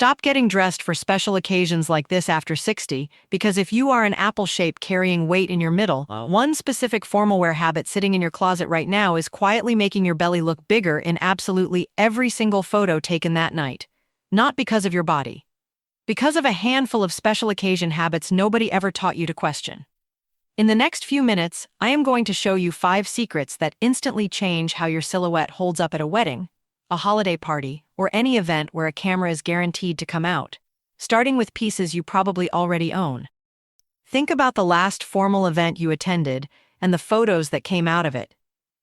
Stop getting dressed for special occasions like this after 60, because if you are an apple shape carrying weight in your middle, one specific formal wear habit sitting in your closet right now is quietly making your belly look bigger in absolutely every single photo taken that night. Not because of your body. Because of a handful of special occasion habits nobody ever taught you to question. In the next few minutes, I am going to show you 5 secrets that instantly change how your silhouette holds up at a wedding, a holiday party, or any event where a camera is guaranteed to come out, starting with pieces you probably already own. Think about the last formal event you attended and the photos that came out of it.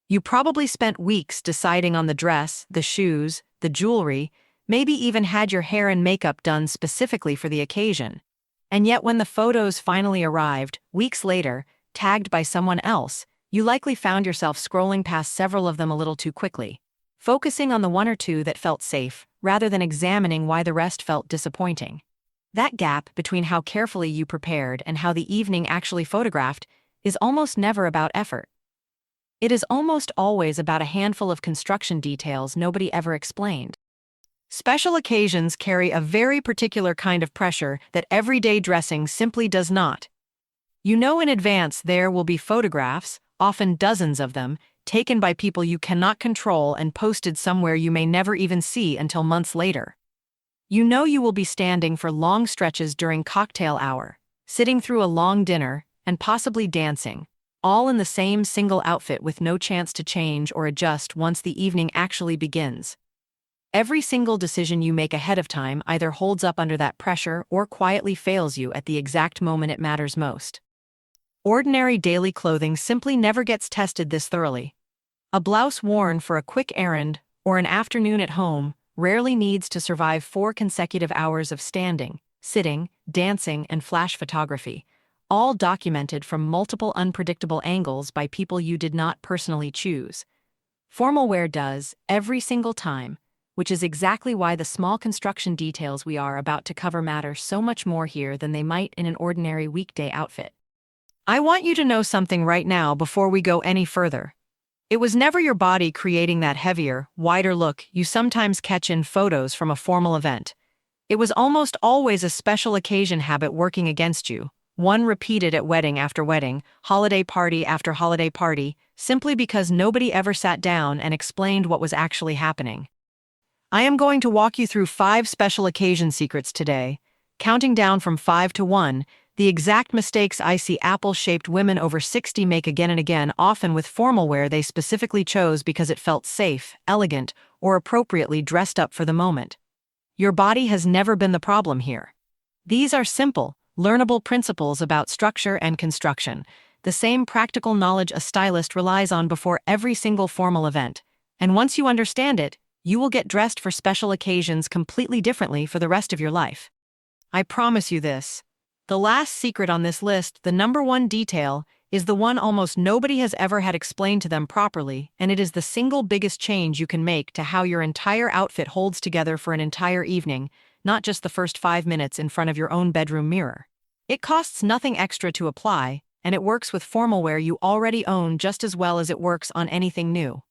You probably spent weeks deciding on the dress, the shoes, the jewelry, maybe even had your hair and makeup done specifically for the occasion. And yet when the photos finally arrived, weeks later, tagged by someone else, you likely found yourself scrolling past several of them a little too quickly, focusing on the one or two that felt safe, rather than examining why the rest felt disappointing. That gap between how carefully you prepared and how the evening actually photographed is almost never about effort. It is almost always about a handful of construction details nobody ever explained. Special occasions carry a very particular kind of pressure that everyday dressing simply does not. You know in advance there will be photographs, often dozens of them, taken by people you cannot control and posted somewhere you may never even see until months later. You know you will be standing for long stretches during cocktail hour, sitting through a long dinner, and possibly dancing, all in the same single outfit with no chance to change or adjust once the evening actually begins. Every single decision you make ahead of time either holds up under that pressure or quietly fails you at the exact moment it matters most. Ordinary daily clothing simply never gets tested this thoroughly. A blouse worn for a quick errand or an afternoon at home rarely needs to survive 4 consecutive hours of standing, sitting, dancing, and flash photography, all documented from multiple unpredictable angles by people you did not personally choose. Formal wear does, every single time, which is exactly why the small construction details we are about to cover matter so much more here than they might in an ordinary weekday outfit. I want you to know something right now before we go any further. It was never your body creating that heavier, wider look you sometimes catch in photos from a formal event. It was almost always a special occasion habit working against you, one repeated at wedding after wedding, holiday party after holiday party, simply because nobody ever sat down and explained what was actually happening. I am going to walk you through 5 special occasion secrets today, counting down from 5 to 1, the exact mistakes I see apple-shaped women over 60 make again and again, often with formal wear they specifically chose because it felt safe, elegant, or appropriately dressed up for the moment. Your body has never been the problem here. These are simple, learnable principles about structure and construction, the same practical knowledge a stylist relies on before every single formal event. And once you understand it, you will get dressed for special occasions completely differently for the rest of your life. I promise you this. The last secret on this list, the number 1 detail, is the one almost nobody has ever had explained to them properly, and it is the single biggest change you can make to how your entire outfit holds together for an entire evening, not just the first 5 minutes in front of your own bedroom mirror. It costs nothing extra to apply, and it works with formal wear you already own just as well as it works on anything new.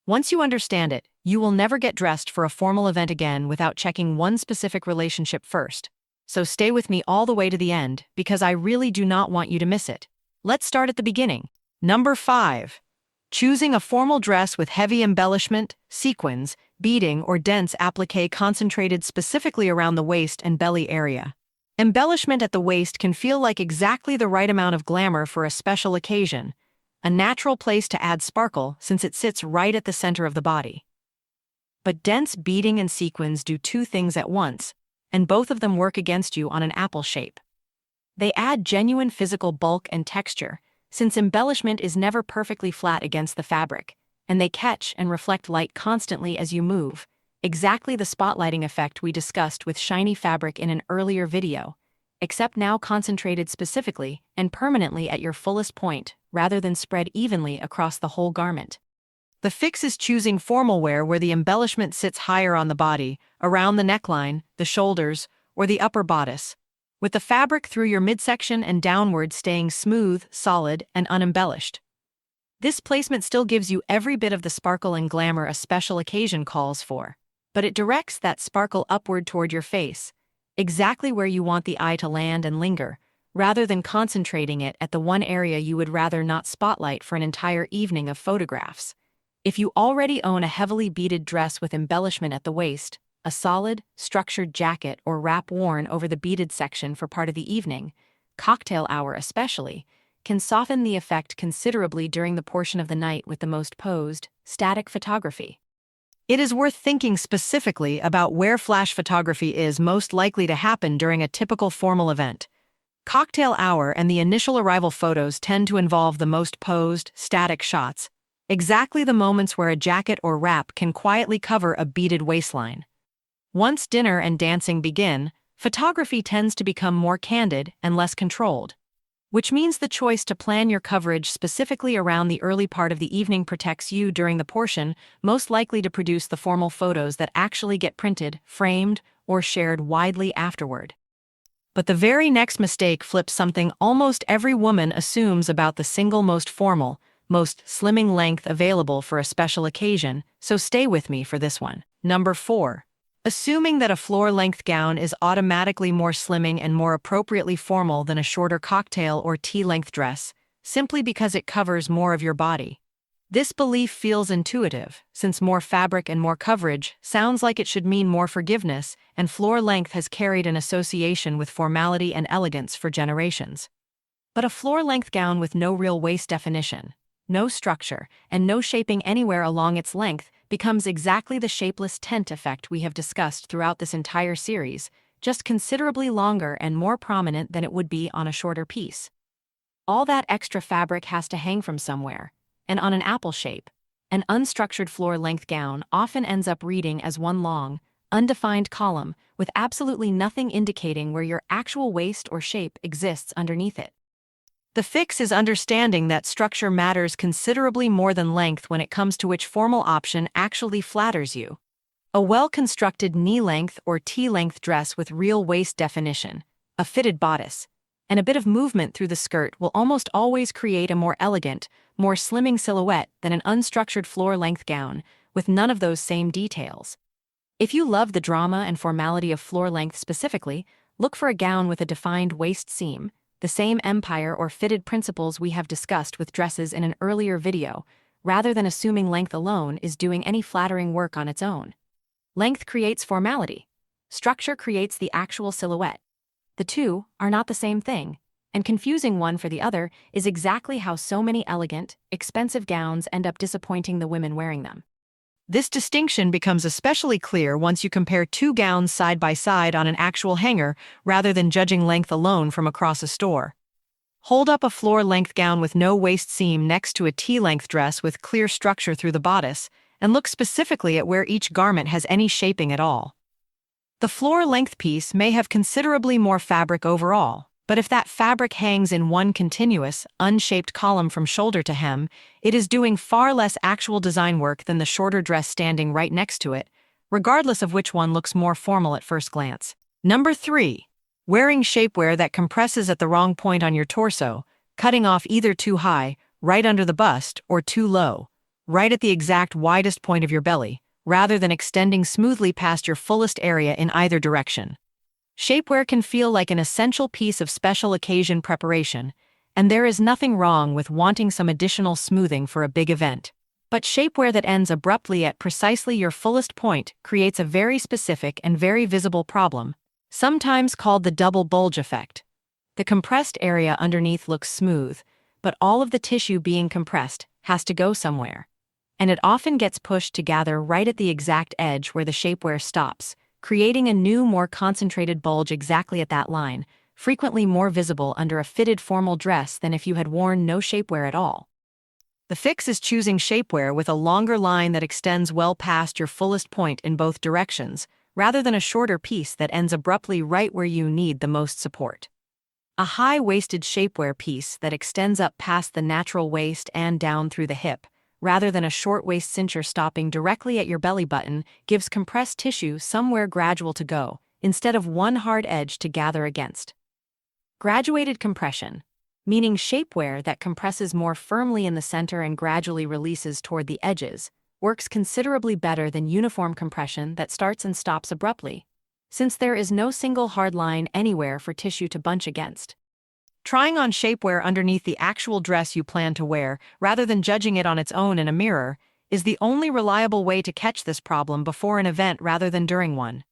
Once you understand it, you will never get dressed for a formal event again without checking one specific relationship first. So stay with me all the way to the end, because I really do not want you to miss it. Let's start at the beginning. Number 5. Choosing a formal dress with heavy embellishment, sequins, beading, or dense applique concentrated specifically around the waist and belly area. Embellishment at the waist can feel like exactly the right amount of glamour for a special occasion, a natural place to add sparkle since it sits right at the center of the body. But dense beading and sequins do 2 things at once, and both of them work against you on an apple shape. They add genuine physical bulk and texture, since embellishment is never perfectly flat against the fabric, and they catch and reflect light constantly as you move, exactly the spotlighting effect we discussed with shiny fabric in an earlier video, except now concentrated specifically and permanently at your fullest point, rather than spread evenly across the whole garment. The fix is choosing formal wear where the embellishment sits higher on the body, around the neckline, the shoulders, or the upper bodice, with the fabric through your midsection and downward staying smooth, solid, and unembellished. This placement still gives you every bit of the sparkle and glamour a special occasion calls for. but it directs that sparkle upward toward your face, exactly where you want the eye to land and linger, rather than concentrating it at the one area you would rather not spotlight for an entire evening of photographs. If you already own a heavily beaded dress with embellishment at the waist, a solid, structured jacket or wrap worn over the beaded section for part of the evening, cocktail hour especially, can soften the effect considerably during the portion of the night with the most posed, static photography. It is worth thinking specifically about where flash photography is most likely to happen during a typical formal event. Cocktail hour and the initial arrival photos tend to involve the most posed, static shots, exactly the moments where a jacket or wrap can quietly cover a beaded waistline. Once dinner and dancing begin, photography tends to become more candid and less controlled, which means the choice to plan your coverage specifically around the early part of the evening protects you during the portion most likely to produce the formal photos that actually get printed, framed, or shared widely afterward. But the very next mistake flips something almost every woman assumes about the single most formal, most slimming length available for a special occasion, so stay with me for this one. Number 4. Assuming that a floor-length gown is automatically more slimming and more appropriately formal than a shorter cocktail or tea-length dress, simply because it covers more of your body. This belief feels intuitive, since more fabric and more coverage sounds like it should mean more forgiveness, and floor length has carried an association with formality and elegance for generations. But a floor-length gown with no real waist definition, no structure, and no shaping anywhere along its length becomes exactly the shapeless tent effect we have discussed throughout this entire series, just considerably longer and more prominent than it would be on a shorter piece. All that extra fabric has to hang from somewhere, and on an apple shape, an unstructured floor-length gown often ends up reading as one long, undefined column with absolutely nothing indicating where your actual waist or shape exists underneath it. The fix is understanding that structure matters considerably more than length when it comes to which formal option actually flatters you. A well-constructed knee-length or tea-length dress with real waist definition, a fitted bodice, and a bit of movement through the skirt will almost always create a more elegant, more slimming silhouette than an unstructured floor-length gown with none of those same details. If you love the drama and formality of floor length specifically, look for a gown with a defined waist seam, the same empire or fitted principles we have discussed with dresses in an earlier video, rather than assuming length alone is doing any flattering work on its own. Length creates formality. Structure creates the actual silhouette. The two are not the same thing, and confusing one for the other is exactly how so many elegant, expensive gowns end up disappointing the women wearing them. This distinction becomes especially clear once you compare two gowns side by side on an actual hanger rather than judging length alone from across a store. Hold up a floor-length gown with no waist seam next to a tea-length dress with clear structure through the bodice, and look specifically at where each garment has any shaping at all. The floor-length piece may have considerably more fabric overall, but if that fabric hangs in one continuous, unshaped column from shoulder to hem, it is doing far less actual design work than the shorter dress standing right next to it, regardless of which one looks more formal at first glance. Number 3. Wearing shapewear that compresses at the wrong point on your torso, cutting off either too high, right under the bust, or too low, right at the exact widest point of your belly, rather than extending smoothly past your fullest area in either direction. Shapewear can feel like an essential piece of special occasion preparation, and there is nothing wrong with wanting some additional smoothing for a big event. But shapewear that ends abruptly at precisely your fullest point creates a very specific and very visible problem, sometimes called the double bulge effect. The compressed area underneath looks smooth, but all of the tissue being compressed has to go somewhere, and it often gets pushed to gather right at the exact edge where the shapewear stops, creating a new, more concentrated bulge exactly at that line, frequently more visible under a fitted formal dress than if you had worn no shapewear at all. The fix is choosing shapewear with a longer line that extends well past your fullest point in both directions, rather than a shorter piece that ends abruptly right where you need the most support. A high-waisted shapewear piece that extends up past the natural waist and down through the hip, rather than a short waist cincher stopping directly at your belly button, gives compressed tissue somewhere gradual to go, instead of one hard edge to gather against. Graduated compression, meaning shapewear that compresses more firmly in the center and gradually releases toward the edges, works considerably better than uniform compression that starts and stops abruptly, since there is no single hard line anywhere for tissue to bunch against. Trying on shapewear underneath the actual dress you plan to wear, rather than judging it on its own in a mirror, is the only reliable way to catch this problem before an event rather than during one.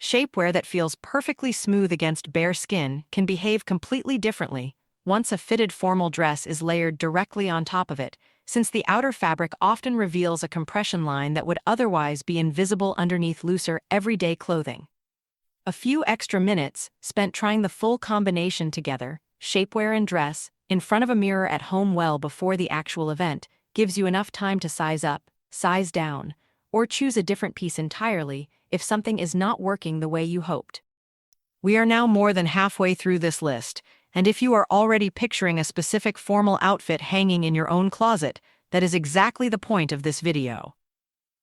Shapewear that feels perfectly smooth against bare skin can behave completely differently once a fitted formal dress is layered directly on top of it, since the outer fabric often reveals a compression line that would otherwise be invisible underneath looser, everyday clothing. A few extra minutes spent trying the full combination together, shapewear and dress, in front of a mirror at home well before the actual event, gives you enough time to size up, size down, or choose a different piece entirely if something is not working the way you hoped. We are now more than halfway through this list, and if you are already picturing a specific formal outfit hanging in your own closet, that is exactly the point of this video.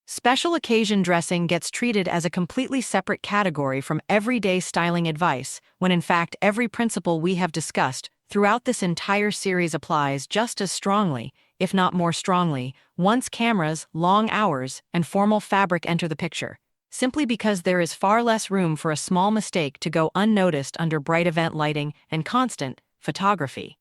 Special occasion dressing gets treated as a completely separate category from everyday styling advice, when in fact every principle we have discussed throughout this entire series applies just as strongly, if not more strongly, once cameras, long hours, and formal fabric enter the picture, simply because there is far less room for a small mistake to go unnoticed under bright event lighting and constant photography.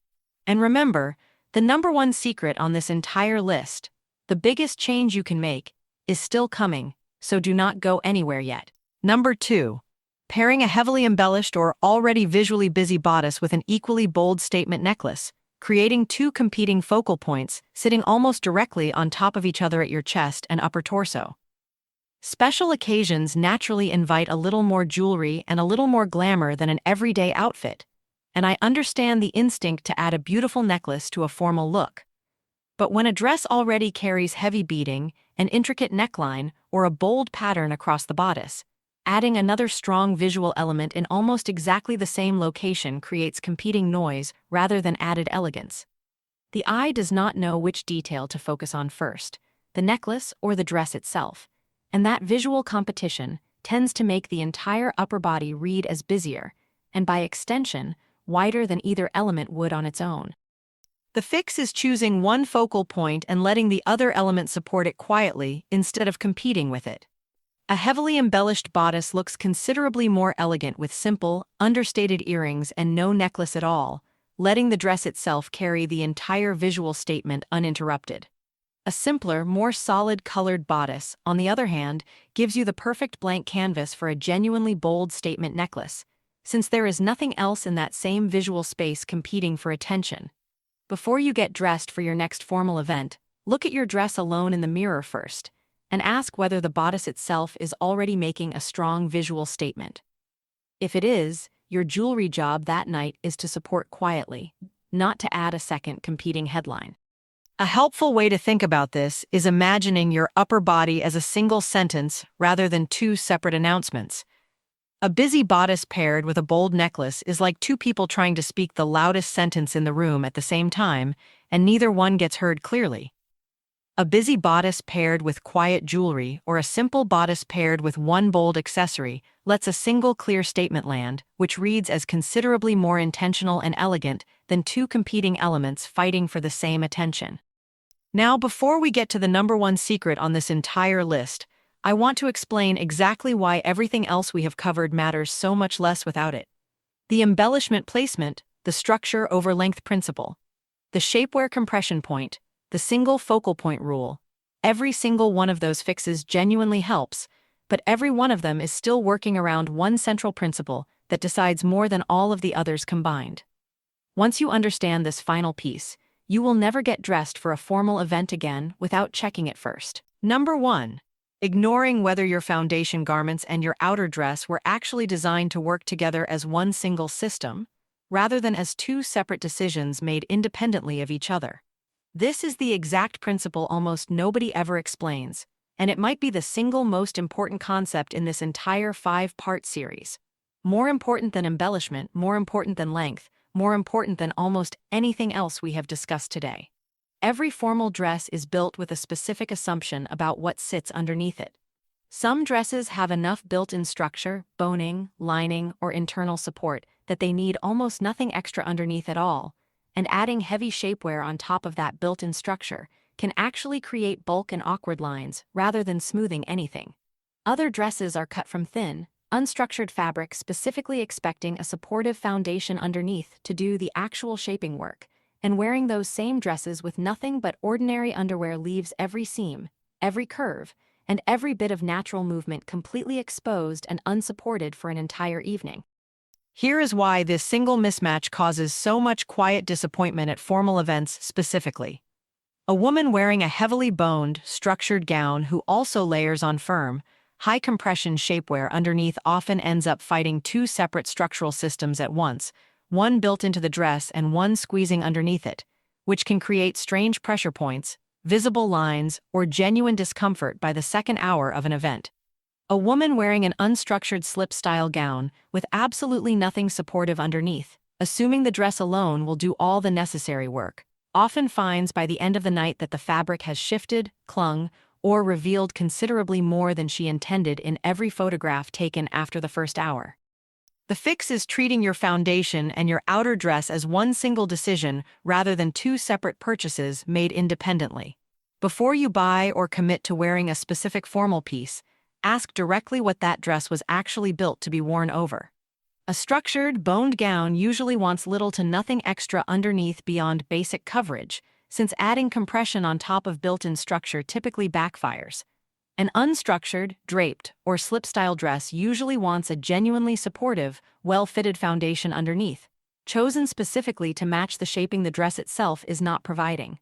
And remember, the number one secret on this entire list, the biggest change you can make, is still coming, so do not go anywhere yet. Number 2. Pairing a heavily embellished or already visually busy bodice with an equally bold statement necklace, creating two competing focal points sitting almost directly on top of each other at your chest and upper torso. Special occasions naturally invite a little more jewelry and a little more glamour than an everyday outfit, and I understand the instinct to add a beautiful necklace to a formal look. But when a dress already carries heavy beading, an intricate neckline, or a bold pattern across the bodice, adding another strong visual element in almost exactly the same location creates competing noise rather than added elegance. The eye does not know which detail to focus on first, the necklace or the dress itself, and that visual competition tends to make the entire upper body read as busier, and by extension, wider than either element would on its own. The fix is choosing one focal point and letting the other element support it quietly instead of competing with it. A heavily embellished bodice looks considerably more elegant with simple, understated earrings and no necklace at all, letting the dress itself carry the entire visual statement uninterrupted. A simpler, more solid colored bodice, on the other hand, gives you the perfect blank canvas for a genuinely bold statement necklace, since there is nothing else in that same visual space competing for attention. Before you get dressed for your next formal event, look at your dress alone in the mirror first, and ask whether the bodice itself is already making a strong visual statement. If it is, your jewelry job that night is to support quietly, not to add a second competing headline. A helpful way to think about this is imagining your upper body as a single sentence rather than two separate announcements. A busy bodice paired with a bold necklace is like two people trying to speak the loudest sentence in the room at the same time, and neither one gets heard clearly. A busy bodice paired with quiet jewelry or a simple bodice paired with one bold accessory lets a single clear statement land, which reads as considerably more intentional and elegant than two competing elements fighting for the same attention. Now, before we get to the number one secret on this entire list, I want to explain exactly why everything else we have covered matters so much less without it. The embellishment placement, the structure over length principle, the shapewear compression point, the single focal point rule. Every single one of those fixes genuinely helps, but every one of them is still working around one central principle that decides more than all of the others combined. Once you understand this final piece, you will never get dressed for a formal event again without checking it first. Number 1. Ignoring whether your foundation garments and your outer dress were actually designed to work together as one single system, rather than as two separate decisions made independently of each other. This is the exact principle almost nobody ever explains, and it might be the single most important concept in this entire 5-part series. More important than embellishment, more important than length, more important than almost anything else we have discussed today. Every formal dress is built with a specific assumption about what sits underneath it. Some dresses have enough built-in structure, boning, lining, or internal support that they need almost nothing extra underneath at all, and adding heavy shapewear on top of that built-in structure can actually create bulk and awkward lines rather than smoothing anything. Other dresses are cut from thin, unstructured fabric specifically expecting a supportive foundation underneath to do the actual shaping work, and wearing those same dresses with nothing but ordinary underwear leaves every seam, every curve, and every bit of natural movement completely exposed and unsupported for an entire evening. Here is why this single mismatch causes so much quiet disappointment at formal events specifically. A woman wearing a heavily boned, structured gown who also layers on firm, high-compression shapewear underneath often ends up fighting two separate structural systems at once, one built into the dress and one squeezing underneath it, which can create strange pressure points, visible lines, or genuine discomfort by the second hour of an event. A woman wearing an unstructured slip-style gown with absolutely nothing supportive underneath, assuming the dress alone will do all the necessary work, often finds by the end of the night that the fabric has shifted, clung, or revealed considerably more than she intended in every photograph taken after the first hour. The fix is treating your foundation and your outer dress as one single decision rather than two separate purchases made independently. Before you buy or commit to wearing a specific formal piece, ask directly what that dress was actually built to be worn over. A structured, boned gown usually wants little to nothing extra underneath beyond basic coverage, since adding compression on top of built-in structure typically backfires. An unstructured, draped, or slip-style dress usually wants a genuinely supportive, well-fitted foundation underneath, chosen specifically to match the shaping the dress itself is not providing.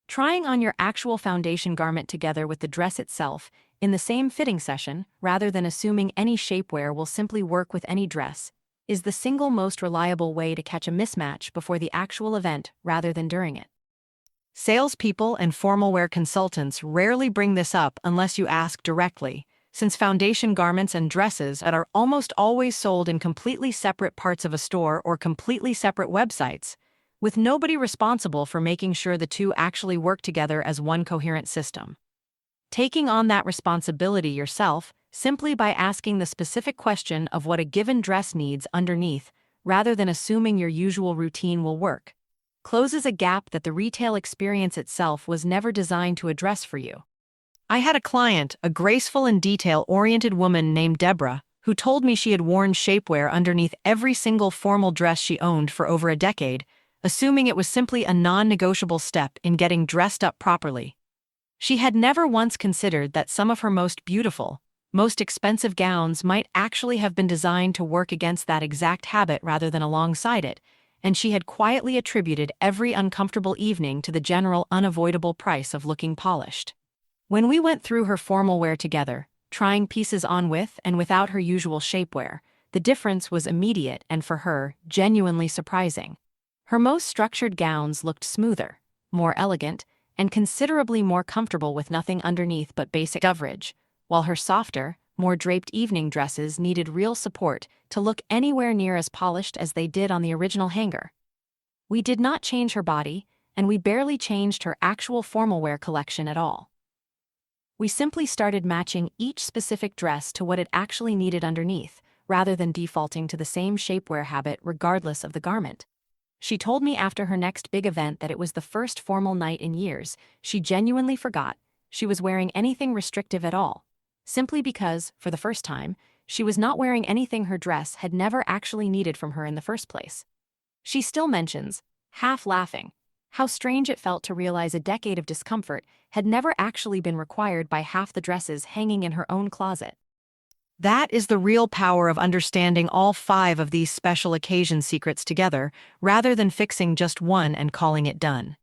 Trying on your actual foundation garment together with the dress itself in the same fitting session, rather than assuming any shapewear will simply work with any dress, is the single most reliable way to catch a mismatch before the actual event rather than during it. Salespeople and formal wear consultants rarely bring this up unless you ask directly, since foundation garments and dresses are almost always sold in completely separate parts of a store or completely separate websites, with nobody responsible for making sure the two actually work together as one coherent system. Taking on that responsibility yourself simply by asking the specific question of what a given dress needs underneath, rather than assuming your usual routine will work, closes a gap that the retail experience itself was never designed to address for you. I had a client, a graceful and detail-oriented woman named Deborah, who told me she had worn shapewear underneath every single formal dress she owned for over a decade, assuming it was simply a non-negotiable step in getting dressed up properly. She had never once considered that some of her most beautiful, most expensive gowns might actually have been designed to work against that exact habit rather than alongside it, and she had quietly attributed every uncomfortable evening to the general unavoidable price of looking polished. When we went through her formal wear together, trying pieces on with and without her usual shapewear, the difference was immediate and for her, genuinely surprising. Her most structured gowns looked smoother, more elegant, and considerably more comfortable with nothing underneath but basic coverage, while her softer, more draped evening dresses needed real support to look anywhere near as polished as they did on the original hanger. We did not change her body, and we barely changed her actual formal wear collection at all. We simply started matching each specific dress to what it actually needed underneath, rather than defaulting to the same shapewear habit regardless of the garment. She told me after her next big event that it was the first formal night in years she genuinely forgot she was wearing anything restrictive at all, simply because, for the first time, she was not wearing anything her dress had never actually needed from her in the first place. She still mentions, half laughing, how strange it felt to realize a decade of discomfort had never actually been required by half the dresses hanging in her own closet. That is the real power of understanding all 5 of these special occasion secrets together, rather than fixing just one and calling it done.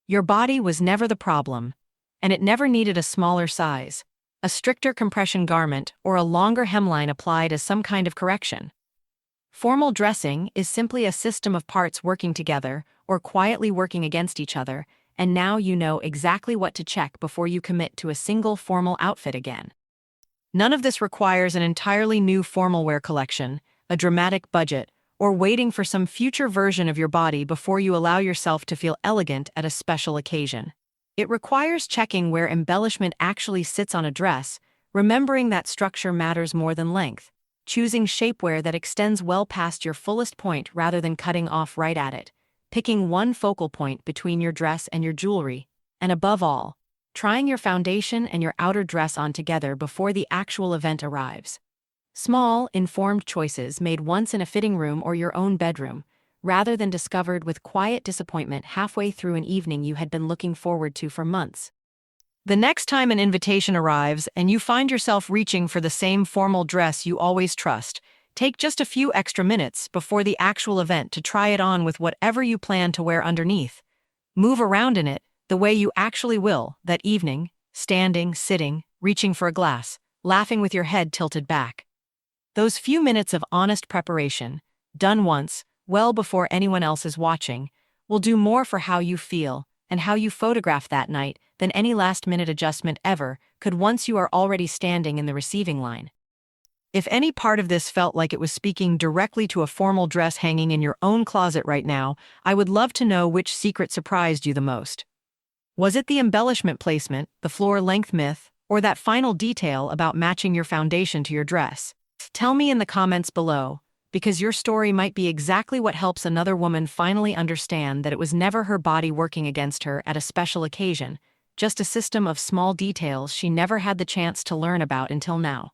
Your body was never the problem, and it never needed a smaller size, a stricter compression garment, or a longer hemline applied as some kind of correction. Formal dressing is simply a system of parts working together or quietly working against each other, and now you know exactly what to check before you commit to a single formal outfit again. None of this requires an entirely new formal wear collection, a dramatic budget, or waiting for some future version of your body before you allow yourself to feel elegant at a special occasion. It requires checking where embellishment actually sits on a dress, remembering that structure matters more than length, choosing shapewear that extends well past your fullest point rather than cutting off right at it, picking one focal point between your dress and your jewelry, And above all, trying your foundation and your outer dress on together before the actual event arrives. Small, informed choices made once in a fitting room or your own bedroom, rather than discovered with quiet disappointment halfway through an evening you had been looking forward to for months. The next time an invitation arrives and you find yourself reaching for the same formal dress you always trust, take just a few extra minutes before the actual event to try it on with whatever you plan to wear underneath. Move around in it the way you actually will that evening, standing, sitting, reaching for a glass, laughing with your head tilted back. Those few minutes of honest preparation, done once, well before anyone else is watching, will do more for how you feel and how you photograph that night than any last-minute adjustment ever could once you are already standing in the receiving line. If any part of this felt like it was speaking directly to a formal dress hanging in your own closet right now, I would love to know which secret surprised you the most. Was it the embellishment placement, the floor-length myth, or that final detail about matching your foundation to your dress? Tell me in the comments below, because your story might be exactly what helps another woman finally understand that it was never her body working against her at a special occasion, just a system of small details she never had the chance to learn about until now.